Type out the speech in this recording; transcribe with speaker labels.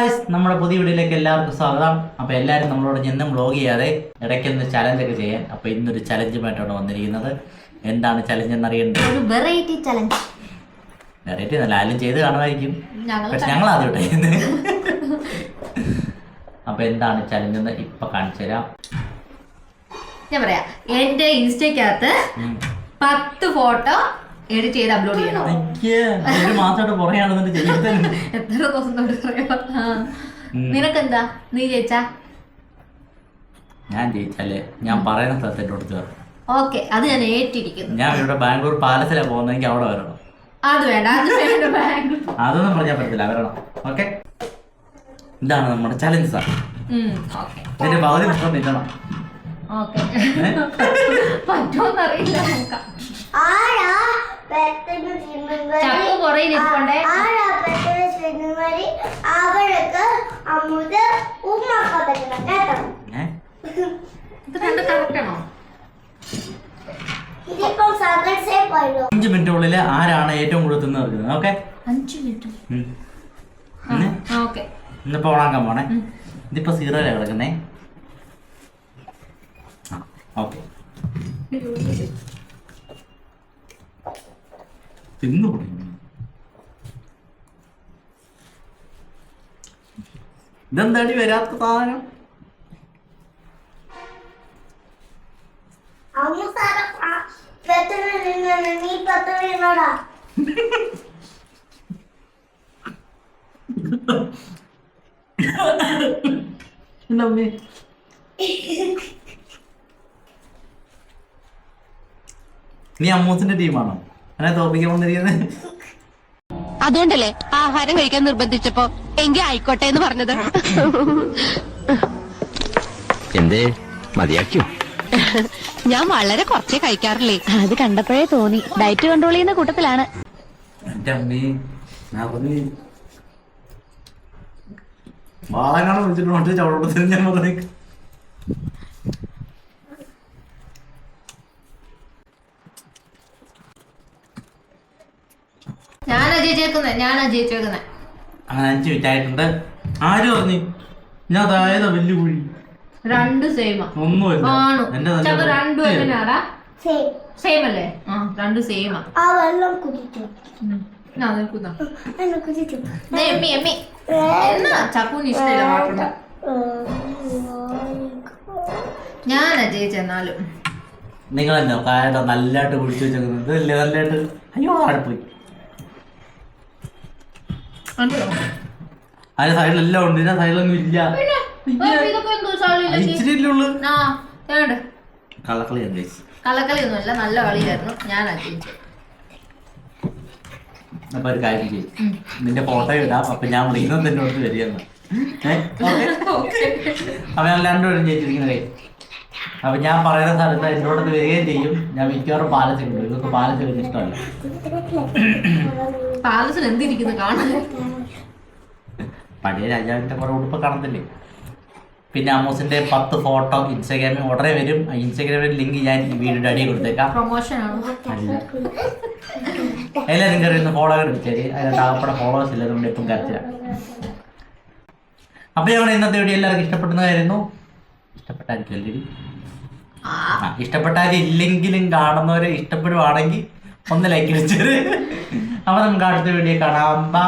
Speaker 1: Guys, നമ്മുടെ പുതിയ വീഡിയോയിലേക്ക് എല്ലാവർക്കും സ്വാഗതം. അപ്പോൾ എല്ലാവരും നമ്മളോട് എന്നും വ്ളോഗ് ചെയ്യാതെ ഇടയ്ക്കൊന്ന് ചലഞ്ചൊക്കെ ചെയ്യാൻ. അപ്പോൾ ഇന്നൊരു ചലഞ്ചുമായിട്ടാണ് വന്നിരിക്കുന്നത്. എന്താണ് ചലഞ്ച് എന്നറിയേണ്ടത്?
Speaker 2: ഒരു വെറൈറ്റി ചലഞ്ച്.
Speaker 1: വെറൈറ്റി നല്ല ആരും ചെയ്ത് കാണുമായിരിക്കും, പക്ഷെ ഞങ്ങൾ ആദ്യം ചെയ്യുന്നത്. അപ്പോൾ എന്താണ് ചലഞ്ച് എന്ന് ഇപ്പൊ കാണിച്ചു തരാം.
Speaker 2: ഞാൻ പറയാം, എന്റെ ഇൻസ്റ്റയ്ക്കകത്ത് 10 ഫോട്ടോ എഡിറ്റ് ചെയ്ത് അപ്ലോഡ് ചെയ്യണം.
Speaker 1: ഒരു മാസമായിട്ട് പുറകെയാണെന്ന് ചെയ്യുന്നത്.
Speaker 2: എത്ര ദിവസം നിനക്കെന്താ? നീ ജയിച്ചാ?
Speaker 1: ഞാൻ ജയിച്ചാലേ ഞാൻ പറയുന്ന സ്ഥലത്തേക്ക് കൊടുത്തു.
Speaker 2: ഓക്കെ, അത് ഞാൻ ഏറ്റിരിക്കുന്നു.
Speaker 1: ഞാൻ ഇവിടെ ബാംഗ്ലൂർ പാലസിലാണ് പോകുന്നതെങ്കിൽ അവിടെ വരണം.
Speaker 2: അത് വേണ്ട, അത് വേണ്ട, ബാംഗ്ലൂർ
Speaker 1: അതൊന്നും പറഞ്ഞാൽ പറ്റത്തില്ല, വരണം. ഓക്കെ, ഇതാണ് നമ്മുടെ ചലഞ്ച് സാർ. ഇതിന്റെ പകുതി പുസ്തകം നിൽക്കണം.
Speaker 2: പറ്റുമോന്നറിയില്ല. ചക്കു കൊറേ നിൽപ്പണ്ടേ. ഇത് കണ്ട് കറക്റ്റ് ആണോ?
Speaker 1: 5 മിനിറ്റിനുള്ളിൽ ആരാണ് ഏറ്റവും കൂടുതൽ തിന്ന് തീർക്കുന്നത്? Okay,
Speaker 2: 5 minute. ഓക്കെ,
Speaker 1: ഇന്നിപ്പോ ഓണാക്കാൻ പോണേ. ഇതിപ്പോ 0 കിടക്കുന്നേ. ഓക്കെ, തിന്നു ഇതെന്താടി വരാത്ത സാധനം? നീ അമ്മൂസിന്റെ ടീമാണോ എന്നെ തോപ്പിക്കാൻ വന്നിരിക്കുന്നത്?
Speaker 3: അതുകൊണ്ടല്ലേ ആഹാരം കഴിക്കാൻ നിർബന്ധിച്ചപ്പോ എങ്കിൽ ആയിക്കോട്ടെ എന്ന് പറഞ്ഞത്.
Speaker 4: എന്തേ മതിയാക്കിയോ?
Speaker 3: ഞാൻ വളരെ കുറച്ചേ കഴിക്കാറില്ലേ.
Speaker 5: അത് കണ്ടപ്പോഴേ തോന്നി ഡയറ്റ് കൺട്രോൾ ചെയ്യുന്ന കൂട്ടത്തിലാണ്.
Speaker 1: വാളങ്ങാണ് വിളിച്ചിട്ട് ചവിടത്തിൽ ഞാൻ പറഞ്ഞു.
Speaker 2: ഞാനാ ജയിച്ചേക്കുന്നെ.
Speaker 1: അങ്ങനെ 5 മിനിറ്റ് ആയിട്ടുണ്ട്. ആര് പറഞ്ഞു? ഞാൻ അതായത് വലിയ കുഴി
Speaker 2: 2 സെയിം
Speaker 1: ഒന്നുമില്ല.
Speaker 2: സെയിം അല്ലേ? 2 സെയിം. ചക്കൂന് ഇഷ്ടമില്ല പാട്ടുണ്ട്. ഞാനാ ജയിച്ചെന്നാലും
Speaker 1: നിങ്ങളെന്തോ കായത നല്ലതായിട്ട് കുടിച്ചു വെച്ചേക്കുന്നത് ഇതല്ലേ നല്ലതായിട്ട്? അയ്യോ, അവിടെ പോയി. അതിന്റെ സൈഡിലെല്ലാം ഉണ്ട്, ഇതിന്റെ സൈഡിലൊന്നും ഇല്ല. ഇച്ചിരിയല്ലേ കള്ളക്കളി.
Speaker 2: കള്ളക്കളിയൊന്നുമല്ല, നല്ല കളിയായിരുന്നു. ഞാനാ ജയിച്ചത്.
Speaker 1: അപ്പൊ ഒരു കാര്യം ചെയ്യും, നിന്റെ ഫോട്ടോ ഇടാം. അപ്പൊ ഞാൻ വിളിക്കുന്നത് എന്നോട് വരികയെന്ന്. അപ്പൊ ഞാൻ 2 പേരും ജയിച്ചിരിക്കുന്ന കൈ. അപ്പൊ ഞാൻ പറയുന്ന സ്ഥലത്ത് എന്നോട് വരികയും ചെയ്യും. ഞാൻ മിക്കവാറും പാലസിൽ കൊണ്ടു. ഇതൊക്കെ പാലസിൽ വലിയ ഇഷ്ടമല്ല.
Speaker 2: പാലസിൽ എന്തിരിക്കുന്നു കാണാൻ?
Speaker 1: പഴയ രാജാവിന്റെ കുറെ ഉടുപ്പ് കാണത്തില്ലേ? പിന്നെ അമ്മൂസിന്റെ 10 ഫോട്ടോ ഇൻസ്റ്റാഗ്രാമിൽ ഉടനെ വരും. ഇൻസ്റ്റാഗ്രാമിൽ ലിങ്ക് ഞാൻ ഈ വീഡിയോയുടെ അടിയിൽ കൊടുത്തേക്കാം.
Speaker 2: പ്രൊമോഷൻ ആണോ?
Speaker 1: എല്ലാവരും കയറി ഒന്ന് ഫോളോ എടുത്തേര്. അതിനകത്ത് ആകപ്പെടെ ഫോളോവേഴ്സ് ഇല്ല, നമ്മുടെ ഇപ്പം കരച്ചില്ല. അപ്പൊ ഞങ്ങൾ ഇന്നത്തെ വീഡിയോ എല്ലാവർക്കും ഇഷ്ടപ്പെടുന്നതായിരുന്നു. ഇഷ്ടപ്പെട്ടായിരിക്കും. ഇഷ്ടപ്പെട്ടാരില്ലെങ്കിലും കാണുന്നവരെ ഇഷ്ടപ്പെടുവാണെങ്കിൽ ഒന്ന് ലൈക്ക് വെച്ചത്. അപ്പൊ നമുക്ക് അടുത്ത വീഡിയോ കാണാം. ബൈ.